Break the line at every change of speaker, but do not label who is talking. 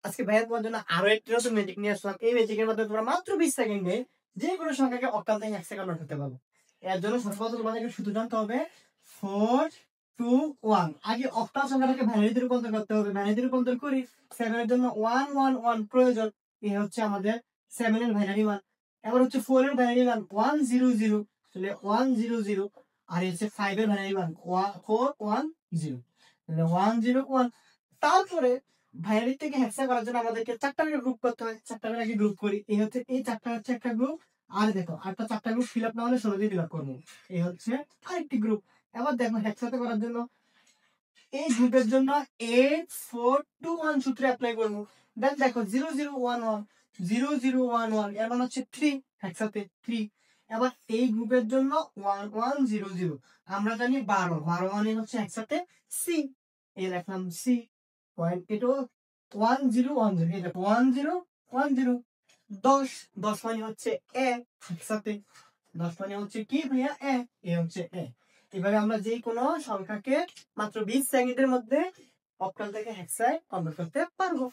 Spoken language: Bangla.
আজকে ভাইয়া তোমার জন্য আরো একটি নতুন ম্যাজিক নিয়ে আসলাম। এই ম্যাজিকের মাধ্যমে তোমরা মাত্র 20 সেকেন্ডে যে কোনো সংখ্যাকে অক্টাল থেকে হেক্সাগোনাল করতে পারবে। এর জন্য সর্বপ্রথম তোমাদেরকে শুধু জানতে হবে 4 2 1। আগে অক্টাল সংখ্যাটাকে বাইনারিতে রূপান্তর করতে হবে। বাইনারিতে রূপান্তর করি 7 এর জন্য 1 1 1 প্রয়োজন। এই হচ্ছে আমাদের 7 এর বাইনারি মান। এবার হচ্ছে 4 এর বাইনারি মান 1 0 0, তাহলে 1 0 0। আর এই হচ্ছে 5 এর বাইনারি মান 4 1 0, তাহলে 1 0 1। তারপরে বাইনারি থেকে হেক্সা করার জন্য আমাদেরকে চারটা করে গ্রুপ করতে হয়। চারটা করে আগে গ্রুপ করি। এই হচ্ছে এই চারটা হচ্ছে একটা গ্রুপ। আর দেখো আরেকটা চারটা গ্রুপ ফিল আপ না হলে 16 দিয়ে ফিল আপ করবো। এই হচ্ছে আরেকটি গ্রুপ। এবার দেখো হেক্সাতে করার জন্য এই গ্রুপের জন্য 8 4 2 1 সূত্র অ্যাপ্লাই করবো। দেন দেখো 0 0 1 1 0 0 1 1 এর মানে হচ্ছে 3 হেক্সাতে 3। এবার এই গ্রুপের জন্য 1 1 0 0 আমরা জানি 12 12 মানে হচ্ছে হেক্সাতে সি। এই লিখলাম সি পয়েন্ট। এটা 1 0 1 0, এই দেখো 1 0 1 0। 10 10 মানে হচ্ছে এ হেক্সাতে। 10 মানে হচ্ছে কি ভাইয়া এ। এ হচ্ছে এ। এভাবে আমরা যে কোনো সংখ্যাকে মাত্র 20 সেকেন্ডের মধ্যে অক্টাল থেকে হেক্সায় কনভার্ট করতে পারবো।